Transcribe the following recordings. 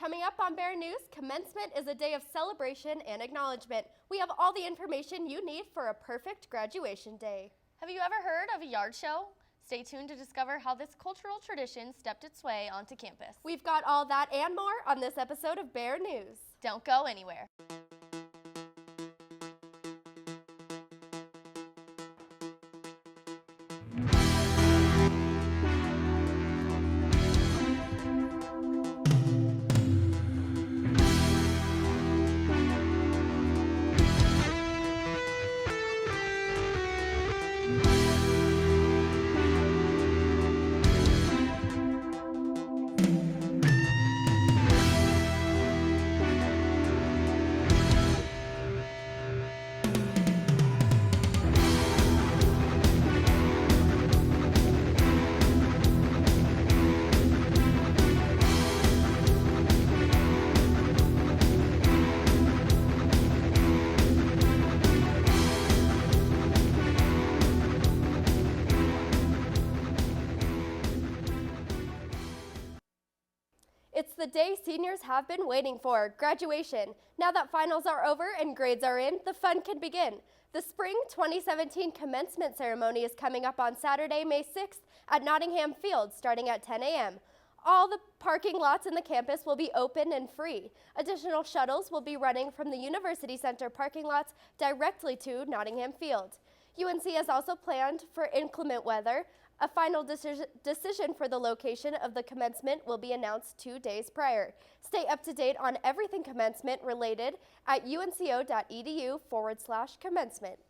Coming up on Bear News, commencement is a day of celebration and acknowledgement. We have all the information you need for a perfect graduation day. Have you ever heard of a yard show? Stay tuned to discover how this cultural tradition stepped its way onto campus. We've got all that and more on this episode of Bear News. Don't go anywhere. It's the day seniors have been waiting for, graduation. Now that finals are over and grades are in, the fun can begin. The Spring 2017 commencement ceremony is coming up on Saturday, May 6th at Nottingham Field, starting at 10 a.m. All the parking lots in the campus will be open and free. Additional shuttles will be running from the University Center parking lots directly to Nottingham Field. UNC has also planned for inclement weather. A final decision for the location of the commencement will be announced 2 days prior. Stay up to date on everything commencement related at unco.edu/commencement.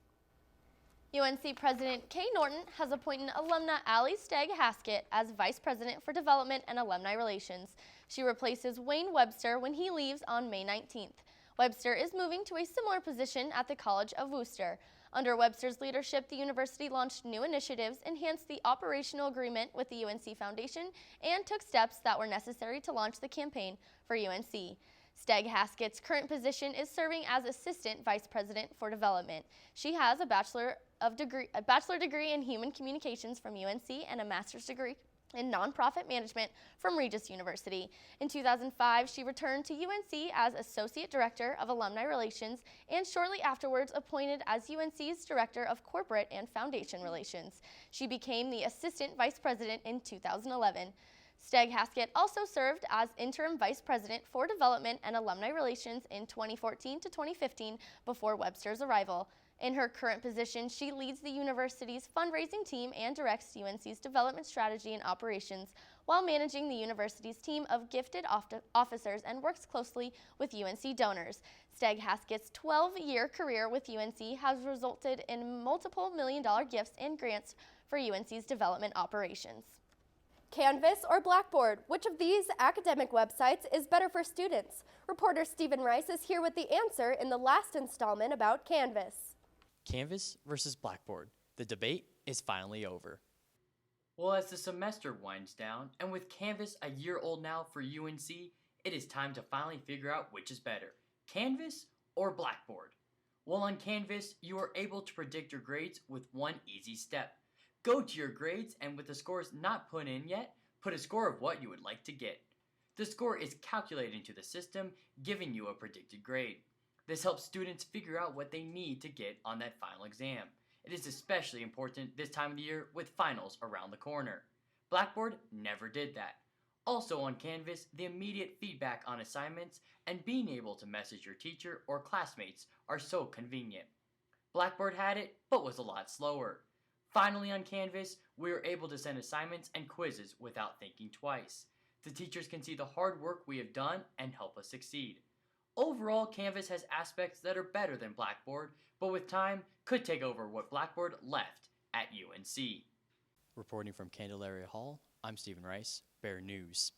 UNC President Kay Norton has appointed alumna Allie Stegg Haskett as Vice President for Development and Alumni Relations. She replaces Wayne Webster when he leaves on May 19th. Webster is moving to a similar position at the College of Wooster. Under Webster's leadership, the university launched new initiatives, enhanced the operational agreement with the UNC Foundation, and took steps that were necessary to launch the campaign for UNC. Stegg Haskett's current position is serving as Assistant Vice President for Development. She has a bachelor degree in Human Communications from UNC and a master's degree in nonprofit management from Regis University. In 2005, she returned to UNC as Associate Director of Alumni Relations and shortly afterwards appointed as UNC's Director of Corporate and Foundation Relations. She became the Assistant Vice President in 2011. Stegg Haskett also served as Interim Vice President for Development and Alumni Relations in 2014 to 2015 before Webster's arrival. In her current position, she leads the university's fundraising team and directs UNC's development strategy and operations while managing the university's team of gifted officers and works closely with UNC donors. Stegg Haskett's 12-year career with UNC has resulted in multiple million-dollar gifts and grants for UNC's development operations. Canvas or Blackboard? Which of these academic websites is better for students? Reporter Stephen Rice is here with the answer in the last installment about Canvas. Canvas versus Blackboard. The debate is finally over. Well, as the semester winds down, and with Canvas a year old now for UNC, it is time to finally figure out which is better, Canvas or Blackboard. Well, on Canvas, you are able to predict your grades with one easy step. Go to your grades and with the scores not put in yet, put a score of what you would like to get. The score is calculated into the system, giving you a predicted grade. This helps students figure out what they need to get on that final exam. It is especially important this time of the year with finals around the corner. Blackboard never did that. Also on Canvas, the immediate feedback on assignments and being able to message your teacher or classmates are so convenient. Blackboard had it, but was a lot slower. Finally on Canvas, we were able to send assignments and quizzes without thinking twice. The teachers can see the hard work we have done and help us succeed. Overall, Canvas has aspects that are better than Blackboard, but with time, could take over what Blackboard left at UNC. Reporting from Candelaria Hall, I'm Stephen Rice, Bear News.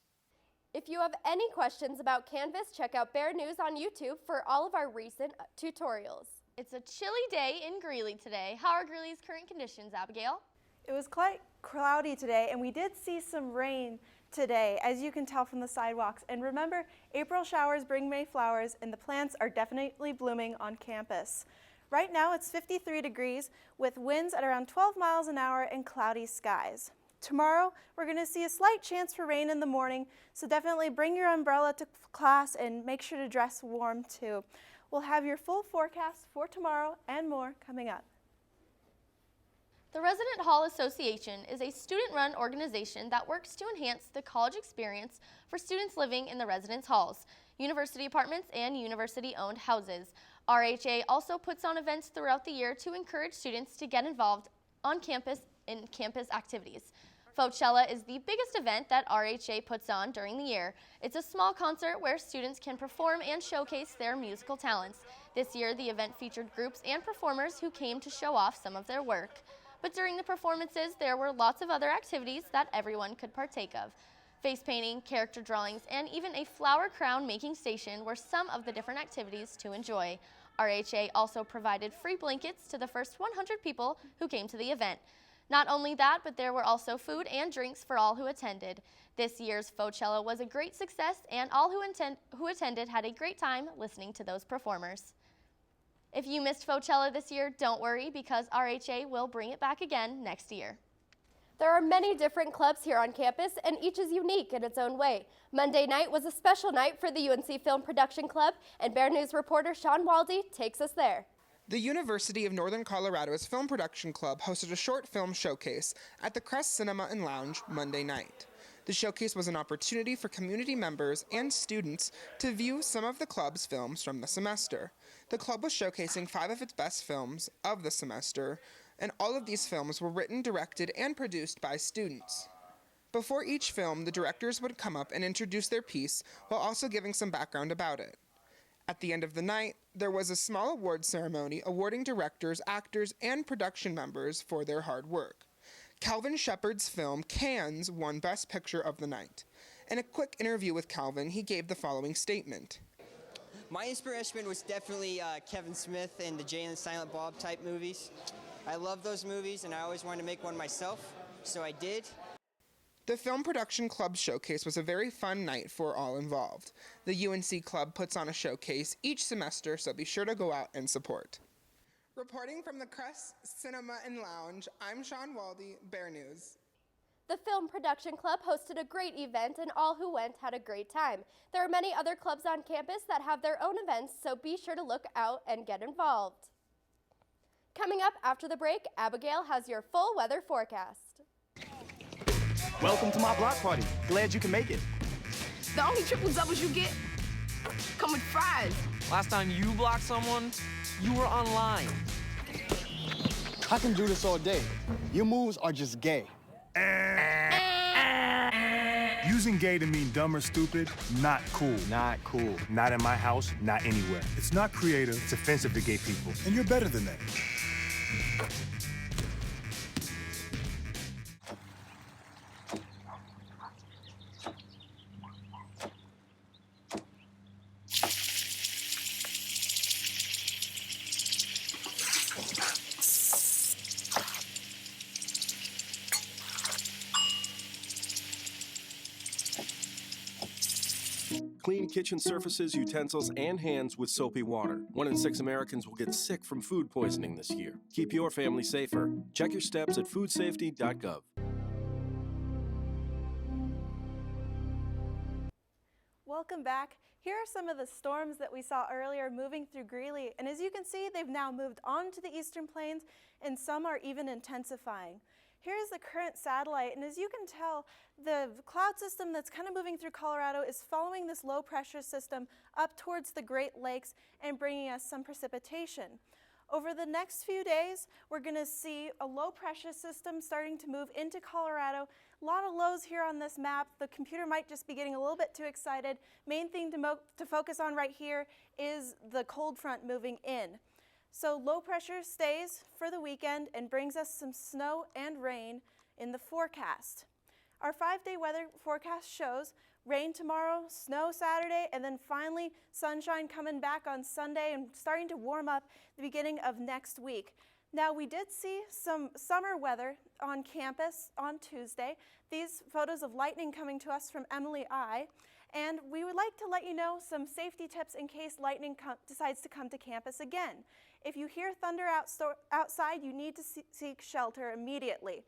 If you have any questions about Canvas, check out Bear News on YouTube for all of our recent tutorials. It's a chilly day in Greeley today. How are Greeley's current conditions, Abigail? It was quite cloudy today, and we did see some rain today, as you can tell from the sidewalks. And remember, April showers bring May flowers, and the plants are definitely blooming on campus. Right now, it's 53 degrees with winds at around 12 miles an hour and cloudy skies. Tomorrow, we're going to see a slight chance for rain in the morning, so definitely bring your umbrella to class and make sure to dress warm too. We'll have your full forecast for tomorrow and more coming up. The Resident Hall Association is a student-run organization that works to enhance the college experience for students living in the residence halls, university apartments, and university-owned houses. RHA also puts on events throughout the year to encourage students to get involved on campus in campus activities. Fochella is the biggest event that RHA puts on during the year. It's a small concert where students can perform and showcase their musical talents. This year, the event featured groups and performers who came to show off some of their work. But during the performances, there were lots of other activities that everyone could partake of. Face painting, character drawings, and even a flower crown making station were some of the different activities to enjoy. RHA also provided free blankets to the first 100 people who came to the event. Not only that, but there were also food and drinks for all who attended. This year's Fochella was a great success, and all who attended had a great time listening to those performers. If you missed Fochella this year, don't worry, because RHA will bring it back again next year. There are many different clubs here on campus, and each is unique in its own way. Monday night was a special night for the UNC Film Production Club, and BearNews reporter Sean Waldy takes us there. The University of Northern Colorado's Film Production Club hosted a short film showcase at the Crest Cinema and Lounge Monday night. The showcase was an opportunity for community members and students to view some of the club's films from the semester. The club was showcasing 5 of its best films of the semester, and all of these films were written, directed, and produced by students. Before each film, the directors would come up and introduce their piece while also giving some background about it. At the end of the night, there was a small award ceremony awarding directors, actors, and production members for their hard work. Calvin Shepard's film, Cans, won Best Picture of the night. In a quick interview with Calvin, he gave the following statement. My inspiration was definitely Kevin Smith and the Jay and the Silent Bob type movies. I love those movies, and I always wanted to make one myself, so I did. The Film Production Club showcase was a very fun night for all involved. The UNC Club puts on a showcase each semester, so be sure to go out and support. Reporting from the Crest Cinema and Lounge, I'm Sean Waldy, BearNews. The Film Production Club hosted a great event, and all who went had a great time. There are many other clubs on campus that have their own events, so be sure to look out and get involved. Coming up after the break, Abigail has your full weather forecast. Welcome to my block party. Glad you can make it. The only triple doubles you get come with fries. Last time you blocked someone, you were online. I can do this all day. Your moves are just gay. Using gay to mean dumb or stupid, not cool. Not cool. Not in my house, not anywhere. It's not creative, it's offensive to gay people. And you're better than that. Clean kitchen surfaces, utensils, and hands with soapy water. 1 in 6 Americans will get sick from food poisoning this year. Keep your family safer. Check your steps at foodsafety.gov. Welcome back. Here are some of the storms that we saw earlier moving through Greeley, and as you can see, they've now moved on to the eastern plains, and some are even intensifying. Here is the current satellite, and as you can tell, the cloud system that's kind of moving through Colorado is following this low pressure system up towards the Great Lakes and bringing us some precipitation. Over the next few days, we're going to see a low pressure system starting to move into Colorado. A lot of lows here on this map. The computer might just be getting a little bit too excited. Main thing to focus on right here is the cold front moving in. So low pressure stays for the weekend and brings us some snow and rain in the forecast. Our 5-day weather forecast shows rain tomorrow, snow Saturday, and then finally sunshine coming back on Sunday and starting to warm up the beginning of next week. Now, we did see some summer weather on campus on Tuesday. These photos of lightning coming to us from Emily I. And we would like to let you know some safety tips in case lightning decides to come to campus again. If you hear thunder outside, you need to seek shelter immediately.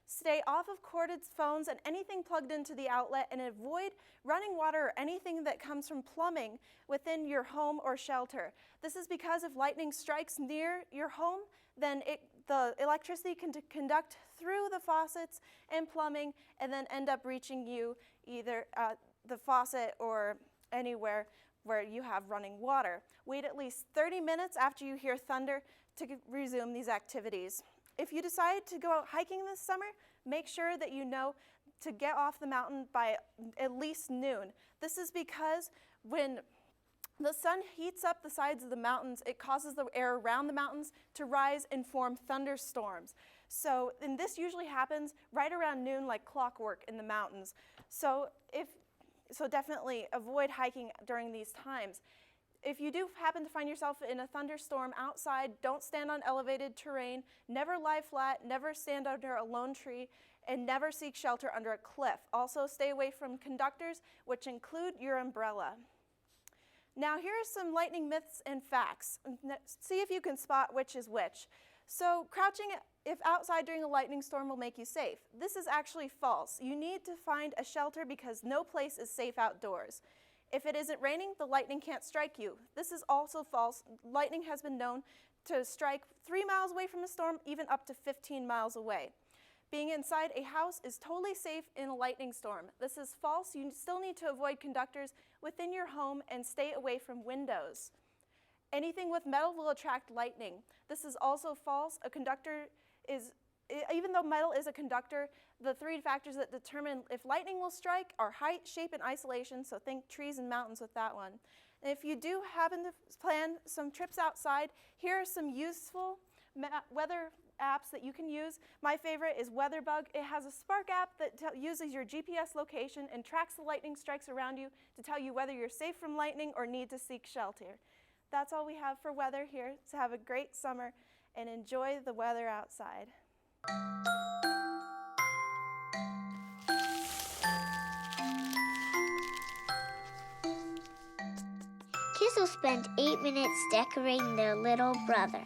Stay off of corded phones and anything plugged into the outlet, and avoid running water or anything that comes from plumbing within your home or shelter. This is because if lightning strikes near your home, then the electricity can conduct through the faucets and plumbing and then end up reaching you either at the faucet or anywhere where you have running water. Wait at least 30 minutes after you hear thunder to resume these activities. If you decide to go out hiking this summer, make sure that you know to get off the mountain by at least noon. This is because when the sun heats up the sides of the mountains, it causes the air around the mountains to rise and form thunderstorms. And this usually happens right around noon, like clockwork in the mountains. So definitely avoid hiking during these times. If you do happen to find yourself in a thunderstorm outside, don't stand on elevated terrain, never lie flat, never stand under a lone tree, and never seek shelter under a cliff. Also, stay away from conductors, which include your umbrella. Now, here are some lightning myths and facts. See if you can spot which is which. So, crouching if outside during a lightning storm will make you safe. This is actually false. You need to find a shelter because no place is safe outdoors. If it isn't raining, the lightning can't strike you. This is also false. Lightning has been known to strike 3 miles away from a storm, even up to 15 miles away. Being inside a house is totally safe in a lightning storm. This is false. You still need to avoid conductors within your home and stay away from windows. Anything with metal will attract lightning. This is also false. Even though metal is a conductor, the 3 factors that determine if lightning will strike are height, shape, and isolation, so think trees and mountains with that one. And if you do happen to plan some trips outside, here are some useful weather apps that you can use. My favorite is WeatherBug. It has a Spark app that uses your GPS location and tracks the lightning strikes around you to tell you whether you're safe from lightning or need to seek shelter. That's all we have for weather here. So have a great summer and enjoy the weather outside. Kids will spend 8 minutes decorating their little brother.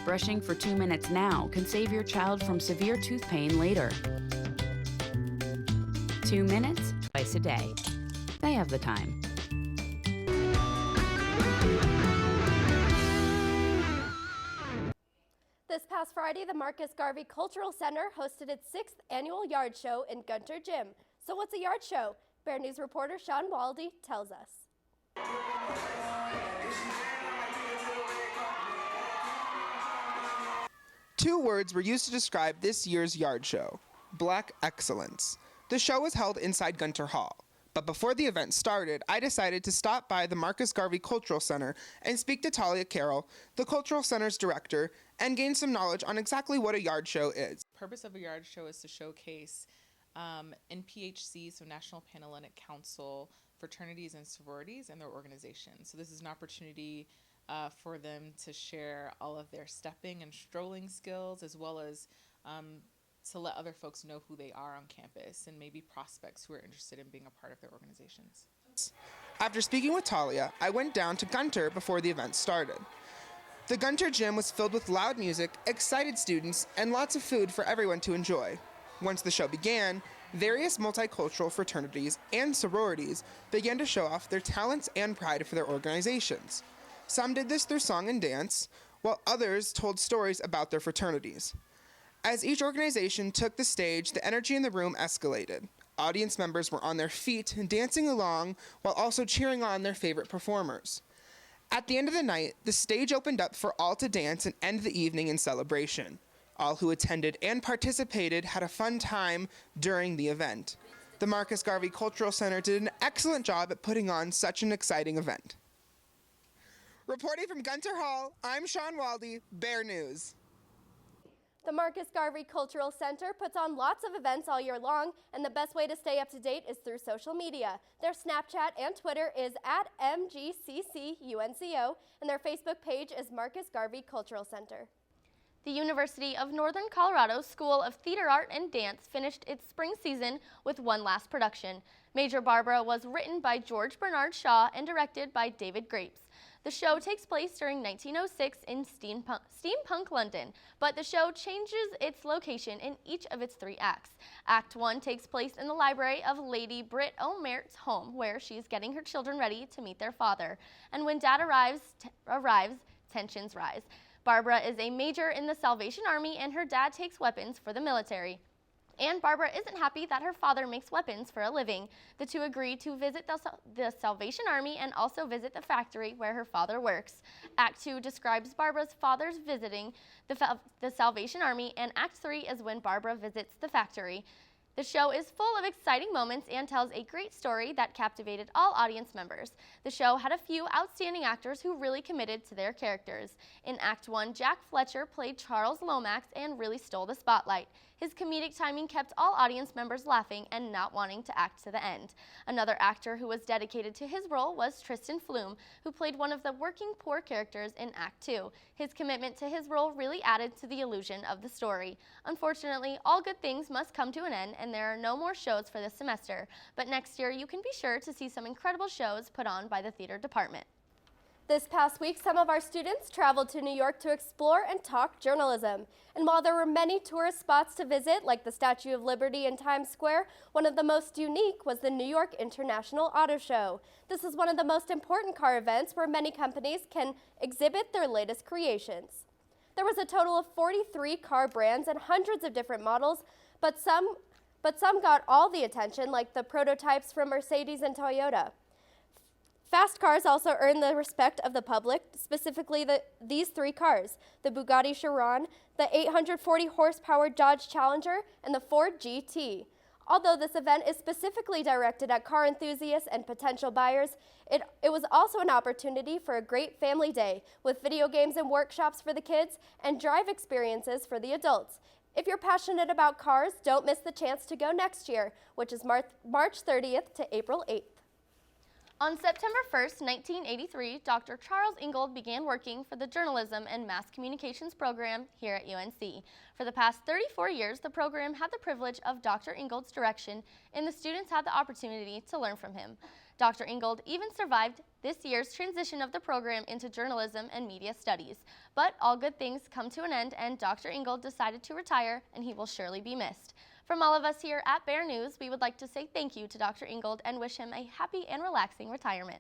Brushing for 2 minutes now can save your child from severe tooth pain later. 2 minutes, twice a day. They have the time. This past Friday, the Marcus Garvey Cultural Center hosted its 6th annual yard show in Gunter Gym. So what's a yard show? BearNews reporter Sean Waldy tells us. 2 words were used to describe this year's yard show: Black excellence. The show was held inside Gunter Hall. But before the event started, I decided to stop by the Marcus Garvey Cultural Center and speak to Talia Carroll, the Cultural Center's director, and gain some knowledge on exactly what a yard show is. The purpose of a yard show is to showcase NPHC, so National Panhellenic Council, fraternities and sororities and their organizations. So this is an opportunity for them to share all of their stepping and strolling skills, as well as to let other folks know who they are on campus and maybe prospects who are interested in being a part of their organizations. After speaking with Talia, I went down to Gunter before the event started. The Gunter gym was filled with loud music, excited students, and lots of food for everyone to enjoy. Once the show began, various multicultural fraternities and sororities began to show off their talents and pride for their organizations. Some did this through song and dance, while others told stories about their fraternities. As each organization took the stage, the energy in the room escalated. Audience members were on their feet, dancing along, while also cheering on their favorite performers. At the end of the night, the stage opened up for all to dance and end the evening in celebration. All who attended and participated had a fun time during the event. The Marcus Garvey Cultural Center did an excellent job at putting on such an exciting event. Reporting from Gunter Hall, I'm Sean Waldy, BearNews. The Marcus Garvey Cultural Center puts on lots of events all year long, and the best way to stay up to date is through social media. Their Snapchat and Twitter is @MGCCUNCO, and their Facebook page is Marcus Garvey Cultural Center. The University of Northern Colorado School of Theater Art and Dance finished its spring season with one last production. Major Barbara was written by George Bernard Shaw and directed by David Grapes. The show takes place during 1906 in steampunk London, but the show changes its location in each of its 3 acts. Act 1 takes place in the library of Lady Brit O'Mert's home, where she's getting her children ready to meet their father. And when Dad arrives, tensions rise. Barbara is a major in the Salvation Army, and her dad takes weapons for the military. And Barbara isn't happy that her father makes weapons for a living. The two agree to visit the Salvation Army and also visit the factory where her father works. Act 2 describes Barbara's father's visiting the Salvation Army, and Act 3 is when Barbara visits the factory. The show is full of exciting moments and tells a great story that captivated all audience members. The show had a few outstanding actors who really committed to their characters. In Act 1, Jack Fletcher played Charles Lomax and really stole the spotlight. His comedic timing kept all audience members laughing and not wanting to act to the end. Another actor who was dedicated to his role was Tristan Flume, who played one of the working poor characters in Act 2. His commitment to his role really added to the illusion of the story. Unfortunately, all good things must come to an end, and there are no more shows for this semester. But next year, you can be sure to see some incredible shows put on by the theater department. This past week, some of our students traveled to New York to explore and talk journalism. And while there were many tourist spots to visit, like the Statue of Liberty in Times Square, one of the most unique was the New York International Auto Show. This is one of the most important car events where many companies can exhibit their latest creations. There was a total of 43 car brands and hundreds of different models, but some got all the attention, like the prototypes from Mercedes and Toyota. Fast cars also earned the respect of the public, specifically these 3 cars, the Bugatti Chiron, the 840 horsepower Dodge Challenger, and the Ford GT. Although this event is specifically directed at car enthusiasts and potential buyers, it was also an opportunity for a great family day with video games and workshops for the kids and drive experiences for the adults. If you're passionate about cars, don't miss the chance to go next year, which is March 30th to April 8th. On September 1st, 1983, Dr. Charles Ingold began working for the Journalism and Mass Communications program here at UNC. For the past 34 years, the program had the privilege of Dr. Ingold's direction, and the students had the opportunity to learn from him. Dr. Ingold even survived this year's transition of the program into journalism and media studies. But all good things come to an end, and Dr. Ingold decided to retire, and he will surely be missed. From all of us here at BearNews, we would like to say thank you to Dr. Ingold and wish him a happy and relaxing retirement.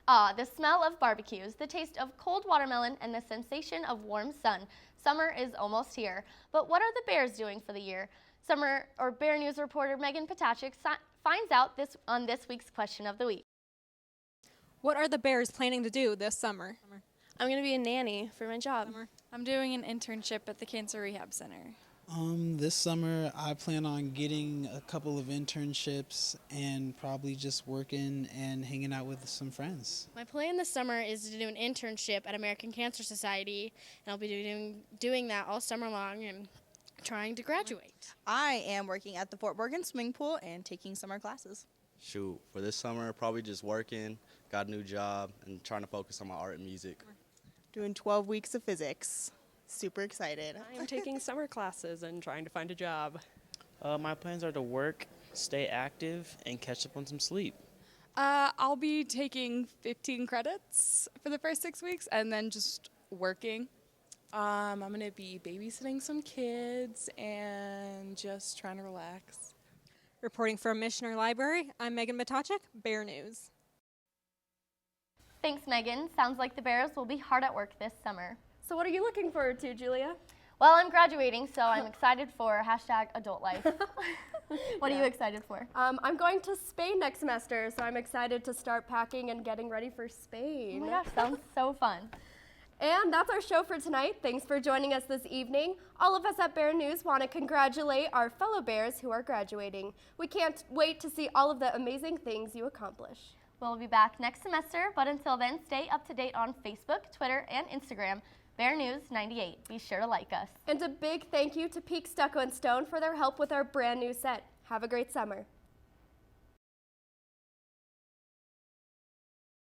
The smell of barbecues, the taste of cold watermelon, and the sensation of warm sun. Summer is almost here. But what are the Bears doing for the year? BearNews reporter Megan Patachik finds out on this week's question of the week. What are the Bears planning to do this summer? I'm going to be a nanny for my job. I'm doing an internship at the Cancer Rehab Center. This summer I plan on getting a couple of internships and probably just working and hanging out with some friends. My plan this summer is to do an internship at American Cancer Society, and I'll be doing that all summer long and trying to graduate. I am working at the Fort Morgan swimming pool and taking summer classes. Shoot, for this summer, probably just working, got a new job, and trying to focus on my art and music. Doing 12 weeks of physics. Super excited. I'm taking summer classes and trying to find a job. My plans are to work, stay active, and catch up on some sleep. I'll be taking 15 credits for the first 6 weeks and then just working. I'm going to be babysitting some kids and just trying to relax. Reporting from Missioner Library, I'm Megan Matachik, Bear News. Thanks, Megan. Sounds like the Bears will be hard at work this summer. So what are you looking forward to, Julia? Well, I'm graduating, so I'm excited for #adult life. What are you excited for? I'm going to Spain next semester, so I'm excited to start packing and getting ready for Spain. Oh my gosh, sounds so fun. And that's our show for tonight. Thanks for joining us this evening. All of us at Bear News want to congratulate our fellow Bears who are graduating. We can't wait to see all of the amazing things you accomplish. We'll be back next semester, but until then, stay up to date on Facebook, Twitter, and Instagram. Bear News 98. Be sure to like us. And a big thank you to Peak Stucco and Stone for their help with our brand new set. Have a great summer.